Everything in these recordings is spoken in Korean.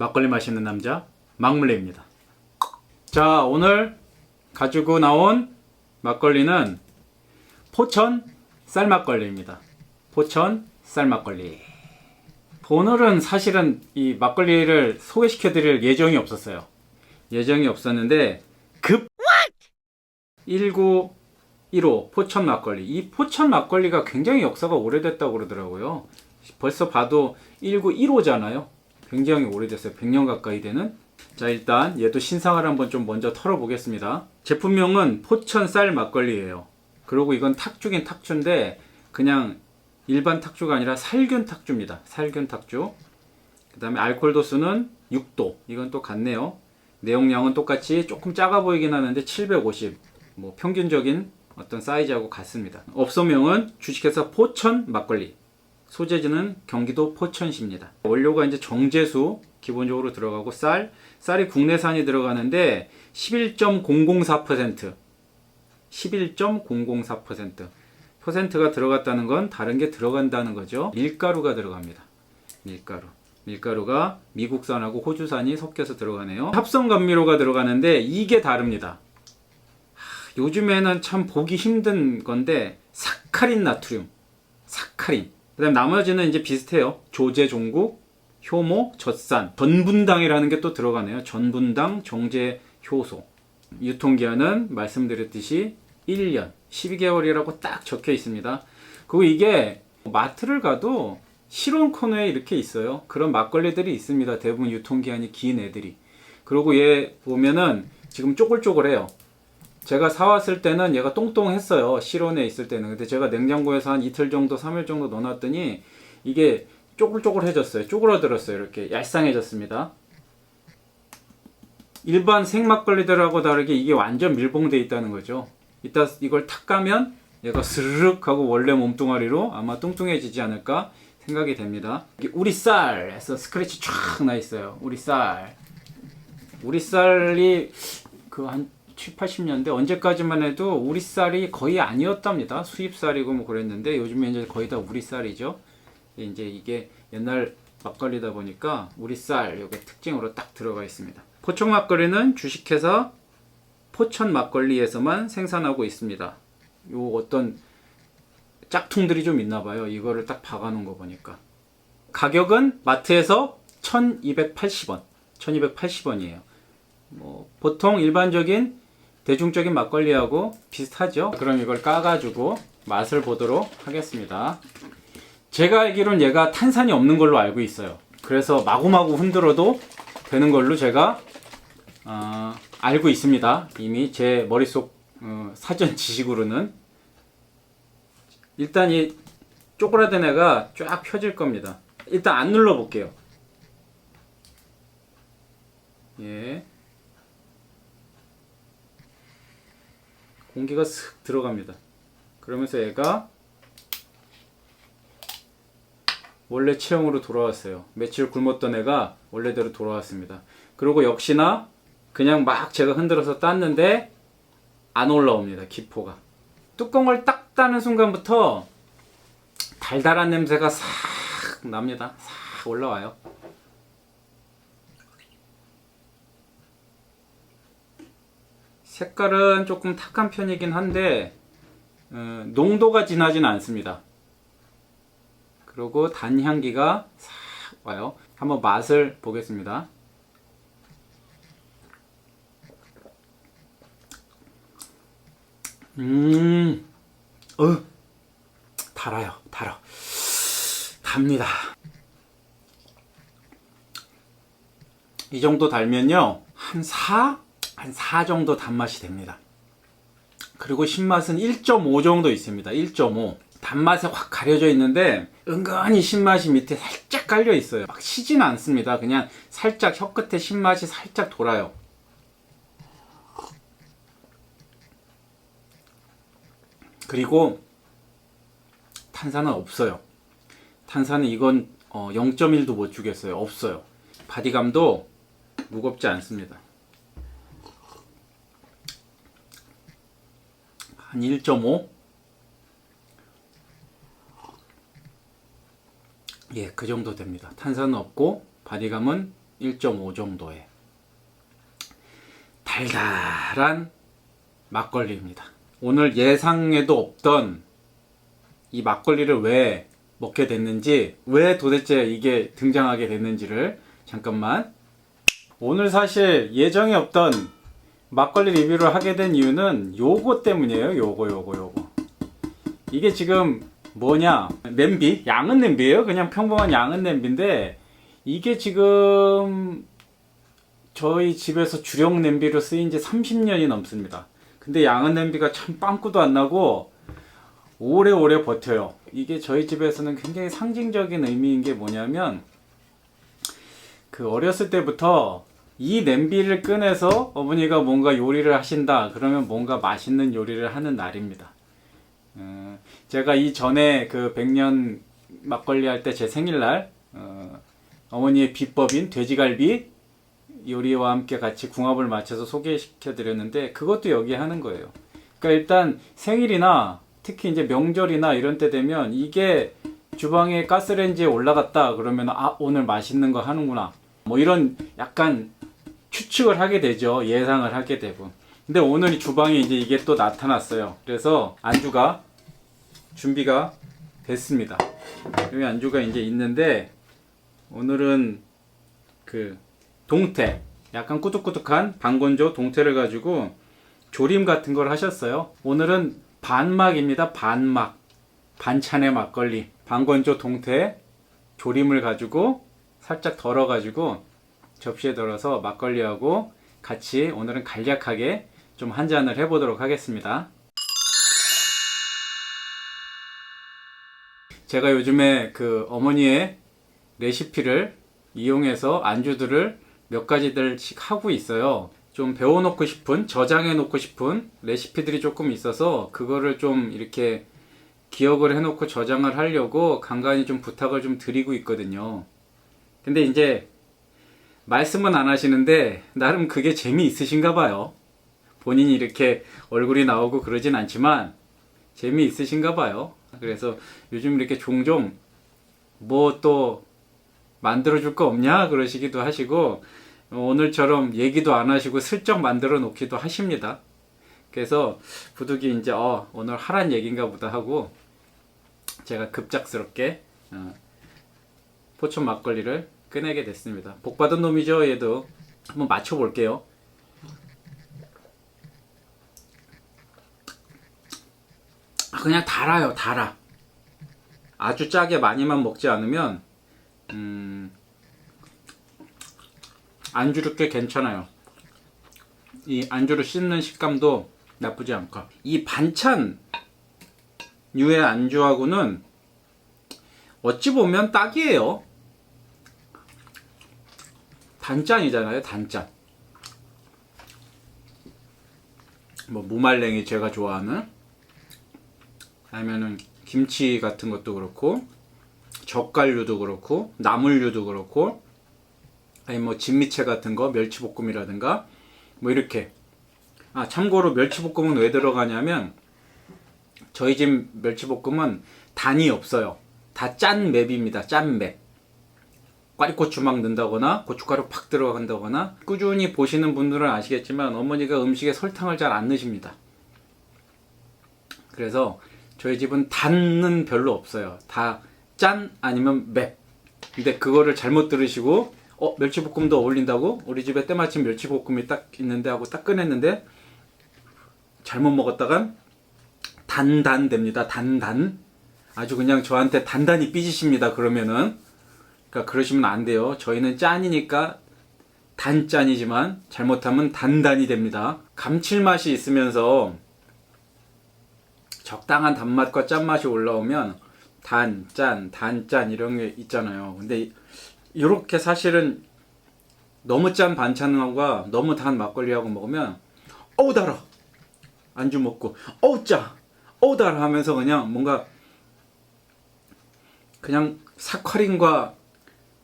막걸리 마시는 남자 막물레입니다. 자, 오늘 가지고 나온 막걸리는 포천 쌀막걸리입니다. 포천 쌀막걸리. 오늘은 사실은 이 막걸리를 소개시켜 드릴 예정이 없었어요. 예정이 없었는데 급 1915 포천 막걸리. 이 포천 막걸리가 굉장히 역사가 오래됐다고 그러더라고요. 벌써 봐도 1915잖아요. 굉장히 오래됐어요. 100년 가까이 되는. 자, 일단 얘도 신상을 한번 좀 먼저 털어보겠습니다. 제품명은 포천 쌀 막걸리예요. 그리고 이건 탁주긴 탁주인데 그냥 일반 탁주가 아니라 살균 탁주입니다. 살균 탁주. 그 다음에 알코올 도수는 6도. 이건 또 같네요. 내용량은 똑같이 조금 작아 보이긴 하는데 750. 뭐 평균적인 어떤 사이즈하고 같습니다. 업소명은 주식회사 포천 막걸리. 소재지는 경기도 포천시입니다. 원료가 이제 정제수 기본적으로 들어가고 쌀이 국내산이 들어가는데 11.004%. 11.004%. 퍼센트가 들어갔다는 건 다른 게 들어간다는 거죠. 밀가루가 들어갑니다. 밀가루가 미국산하고 호주산이 섞여서 들어가네요. 합성 감미료가 들어가는데 이게 다릅니다. 요즘에는 참 보기 힘든 건데 사카린 나트륨, 사카린. 그다음 나머지는 이제 비슷해요. 조제, 종국, 효모, 젖산, 전분당이라는 게 또 들어가네요. 전분당, 정제, 효소. 유통기한은 말씀드렸듯이 1년, 12개월이라고 딱 적혀 있습니다. 그리고 이게 마트를 가도 실온 코너에 이렇게 있어요. 그런 막걸리들이 있습니다. 대부분 유통기한이 긴 애들이. 그리고 얘 보면은 지금 쪼글쪼글해요. 제가 사왔을 때는 얘가 똥똥했어요. 실온에 있을 때는. 근데 제가 냉장고에서 한 이틀 정도, 3일 정도 넣어놨더니 이게 쪼글쪼글해졌어요. 쪼그라들었어요. 이렇게 얄쌍해졌습니다. 일반 생막걸리들하고 다르게 이게 완전 밀봉되어 있다는 거죠. 이따 이걸 탁 까면 얘가 스르륵 하고 원래 몸뚱아리로 아마 뚱뚱해지지 않을까 생각이 됩니다. 이게 우리 쌀에서 스크래치 쫙 나 있어요. 우리 쌀이 그 한 7, 80년대 언제까지만 해도 우리 쌀이 거의 아니었답니다. 수입 쌀이고 뭐 그랬는데 요즘에 이제 거의 다 우리 쌀이죠. 이제 이게 옛날 막걸리다 보니까 우리 쌀 요게 특징으로 딱 들어가 있습니다. 포천 막걸리는 주식회사 포천 막걸리에서만 생산하고 있습니다. 요 어떤 짝퉁들이 좀 있나 봐요. 이거를 딱 박아 놓은 거 보니까. 가격은 마트에서 1280원. 1280원이에요. 뭐 보통 일반적인 대중적인 막걸리하고 비슷하죠. 그럼 이걸 까가지고 맛을 보도록 하겠습니다. 제가 알기로는 얘가 탄산이 없는 걸로 알고 있어요. 그래서 마구마구 흔들어도 되는 걸로 제가 알고 있습니다. 이미 제 머릿속 사전 지식으로는. 일단 이 쪼그라든 애가 쫙 펴질 겁니다. 일단 안 눌러 볼게요. 예. 공기가 슥 들어갑니다. 그러면서 얘가 원래 체형으로 돌아왔어요. 며칠 굶었던 애가 원래대로 돌아왔습니다. 그리고 역시나 그냥 막 제가 흔들어서 땄는데 안 올라옵니다. 기포가. 뚜껑을 딱 따는 순간부터 달달한 냄새가 싹 납니다. 싹 올라와요. 색깔은 조금 탁한 편이긴 한데 농도가 진하진 않습니다. 그리고 단향기가 싹 와요. 한번 맛을 보겠습니다. 달아요. 답니다. 이 정도 달면요 한 4 정도 단맛이 됩니다. 그리고 신맛은 1.5 정도 있습니다. 1.5. 단맛에 확 가려져 있는데 은근히 신맛이 밑에 살짝 깔려 있어요. 막 시진 않습니다. 그냥 살짝 혀끝에 신맛이 살짝 돌아요. 그리고 탄산은 없어요. 탄산은 이건 0.1도 못 주겠어요. 없어요. 바디감도 무겁지 않습니다. 한 1.5? 예, 그 정도 됩니다. 탄산은 없고 바디감은 1.5 정도의 달달한 막걸리입니다. 오늘 예상에도 없던 이 막걸리를 왜 먹게 됐는지, 왜 도대체 이게 등장하게 됐는지를 잠깐만. 오늘 사실 예정에 없던 막걸리 리뷰를 하게 된 이유는 요거 때문이에요. 요거. 이게 지금 뭐냐, 냄비, 양은 냄비예요. 그냥 평범한 양은 냄비인데 이게 지금 저희 집에서 주력 냄비로 쓰인 지 30년이 넘습니다. 근데 양은 냄비가 참 빵꾸도 안 나고 오래오래 버텨요. 이게 저희 집에서는 굉장히 상징적인 의미인 게 뭐냐면, 그 어렸을 때부터 이 냄비를 꺼내서 어머니가 뭔가 요리를 하신다 그러면 뭔가 맛있는 요리를 하는 날입니다. 제가 이 전에 그 100년 막걸리 할 때 제 생일날 어머니의 비법인 돼지갈비 요리와 함께 같이 궁합을 맞춰서 소개시켜 드렸는데, 그것도 여기에 하는 거예요. 그러니까 일단 생일이나 특히 이제 명절이나 이런 때 되면 이게 주방에 가스레인지에 올라갔다 그러면 오늘 맛있는 거 하는구나, 뭐 이런 약간 추측을 하게 되죠. 예상을 하게 되고. 근데 오늘 이 주방에 이제 이게 또 나타났어요. 그래서 안주가 준비가 됐습니다. 여기 안주가 이제 있는데, 오늘은 그 동태, 약간 꾸덕꾸덕한 방건조 동태를 가지고 조림 같은 걸 하셨어요. 오늘은 반막입니다. 반막. 반찬의 막걸리. 방건조 동태 조림을 가지고 살짝 덜어 가지고 접시에 덜어서 막걸리하고 같이 오늘은 간략하게 좀 한 잔을 해보도록 하겠습니다. 제가 요즘에 그 어머니의 레시피를 이용해서 안주들을 몇 가지들씩 하고 있어요. 좀 배워놓고 싶은, 저장해놓고 싶은 레시피들이 조금 있어서 그거를 좀 이렇게 기억을 해놓고 저장을 하려고 간간히 좀 부탁을 좀 드리고 있거든요. 근데 이제 말씀은 안 하시는데 나름 그게 재미있으신가 봐요. 본인이 이렇게 얼굴이 나오고 그러진 않지만 재미있으신가 봐요. 그래서 요즘 이렇게 종종 뭐 또 만들어줄 거 없냐 그러시기도 하시고, 오늘처럼 얘기도 안 하시고 슬쩍 만들어 놓기도 하십니다. 그래서 부득이 이제 오늘 하란 얘기인가 보다 하고 제가 급작스럽게 포천 막걸리를 꺼내게 됐습니다. 복받은 놈이죠. 얘도 한번 맞춰볼게요. 그냥 달아요. 달아. 아주 짜게 많이만 먹지 않으면 안주를 꽤 괜찮아요. 이 안주를 씹는 식감도 나쁘지 않고, 이 반찬 류의 안주하고는 어찌 보면 딱이에요. 단짠이잖아요. 단짠. 뭐 무말랭이 제가 좋아하는, 아니면은 김치 같은 것도 그렇고, 젓갈류도 그렇고, 나물류도 그렇고, 아니 뭐 진미채 같은 거, 멸치볶음이라든가 뭐 이렇게. 참고로 멸치볶음은 왜 들어가냐면, 저희 집 멸치볶음은 단이 없어요. 다 짠 맵입니다. 짠 맵. 꽈리고추 막 넣는다거나 고춧가루 팍 들어간다거나, 꾸준히 보시는 분들은 아시겠지만 어머니가 음식에 설탕을 잘 안 넣으십니다. 그래서 저희 집은 단은 별로 없어요. 다 짠 아니면 맵. 근데 그거를 잘못 들으시고 멸치볶음도 어울린다고? 우리 집에 때마침 멸치볶음이 딱 있는데 하고 딱 꺼냈는데 잘못 먹었다간 단단 됩니다. 단단. 아주 그냥 저한테 단단히 삐지십니다. 그러면은. 그러니까 그러시면 안 돼요. 저희는 짠이니까 단짠이지만 잘못하면 단단이 됩니다. 감칠맛이 있으면서 적당한 단맛과 짠맛이 올라오면 단, 짠, 단짠 이런 게 있잖아요. 근데 이렇게 사실은 너무 짠 반찬과 너무 단 막걸리하고 먹으면 어우 달아. 안주 먹고 어우 짜. 어우 달아 하면서 그냥 뭔가 그냥 사카린과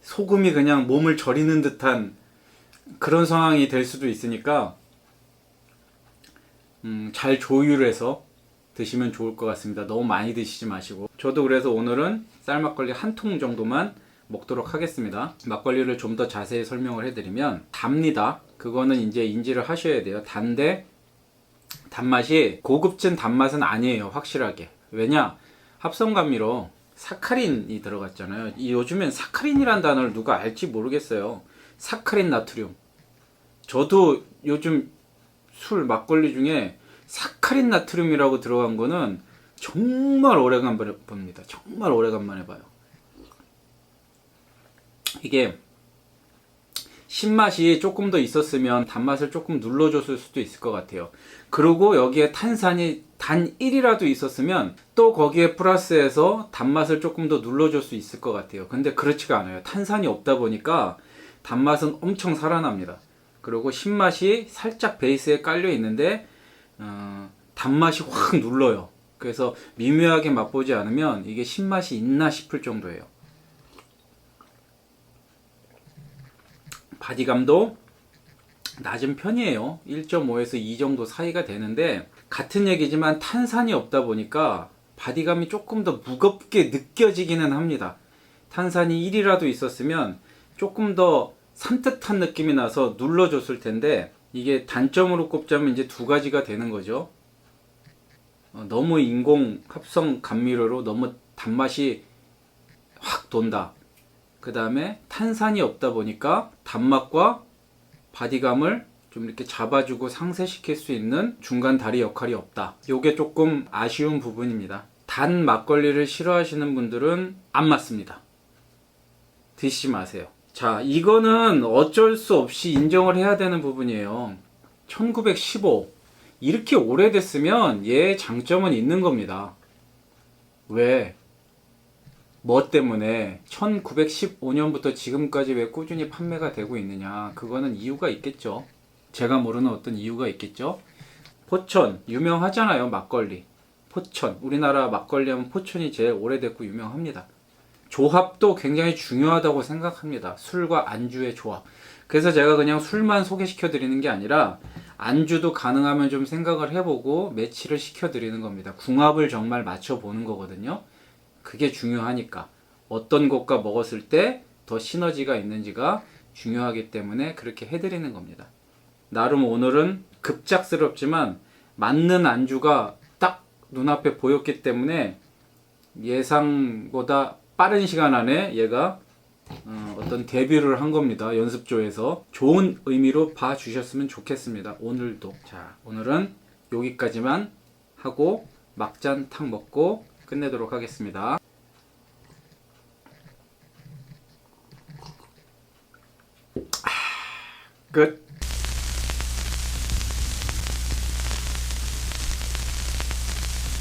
소금이 그냥 몸을 저리는 듯한 그런 상황이 될 수도 있으니까 잘 조율해서 드시면 좋을 것 같습니다. 너무 많이 드시지 마시고. 저도 그래서 오늘은 쌀막걸리 한 통 정도만 먹도록 하겠습니다. 막걸리를 좀 더 자세히 설명을 해드리면 답니다. 그거는 이제 인지를 하셔야 돼요. 단데 단맛이 고급진 단맛은 아니에요. 확실하게. 왜냐? 합성감미로 사카린이 들어갔잖아요. 요즘엔 사카린이란 단어를 누가 알지 모르겠어요. 사카린 나트륨. 저도 요즘 술 막걸리 중에 사카린 나트륨이라고 들어간 거는 정말 오래간만에 봅니다. 정말 오래간만에 봐요. 이게 신맛이 조금 더 있었으면 단맛을 조금 눌러줬을 수도 있을 것 같아요. 그리고 여기에 탄산이 단 1이라도 있었으면 또 거기에 플러스해서 단맛을 조금 더 눌러줄 수 있을 것 같아요. 근데 그렇지가 않아요. 탄산이 없다 보니까 단맛은 엄청 살아납니다. 그리고 신맛이 살짝 베이스에 깔려 있는데 단맛이 확 눌러요. 그래서 미묘하게 맛보지 않으면 이게 신맛이 있나 싶을 정도예요. 바디감도 낮은 편이에요. 1.5에서 2 정도 사이가 되는데 같은 얘기지만 탄산이 없다 보니까 바디감이 조금 더 무겁게 느껴지기는 합니다. 탄산이 1이라도 있었으면 조금 더 산뜻한 느낌이 나서 눌러줬을 텐데 이게 단점으로 꼽자면 이제 두 가지가 되는 거죠. 너무 인공 합성 감미료로 너무 단맛이 확 돈다. 그 다음에 탄산이 없다 보니까 단맛과 바디감을 좀 이렇게 잡아주고 상쇄시킬 수 있는 중간 다리 역할이 없다. 요게 조금 아쉬운 부분입니다. 단 막걸리를 싫어하시는 분들은 안 맞습니다. 드시지 마세요. 자, 이거는 어쩔 수 없이 인정을 해야 되는 부분이에요. 1915 이렇게 오래됐으면 얘의 장점은 있는 겁니다. 왜? 뭐 때문에 1915년부터 지금까지 왜 꾸준히 판매가 되고 있느냐? 그거는 이유가 있겠죠. 제가 모르는 어떤 이유가 있겠죠. 포천 유명하잖아요. 막걸리 포천, 우리나라 막걸리 하면 포천이 제일 오래됐고 유명합니다. 조합도 굉장히 중요하다고 생각합니다. 술과 안주의 조합. 그래서 제가 그냥 술만 소개시켜 드리는 게 아니라 안주도 가능하면 좀 생각을 해보고 매치를 시켜 드리는 겁니다. 궁합을 정말 맞춰 보는 거거든요. 그게 중요하니까 어떤 것과 먹었을 때 더 시너지가 있는지가 중요하기 때문에 그렇게 해드리는 겁니다. 나름 오늘은 급작스럽지만 맞는 안주가 딱 눈앞에 보였기 때문에 예상보다 빠른 시간 안에 얘가 어떤 데뷔를 한 겁니다. 연습조에서 좋은 의미로 봐주셨으면 좋겠습니다. 오늘도. 자, 오늘은 여기까지만 하고 막잔탕 먹고 끝내도록 하겠습니다. 끝.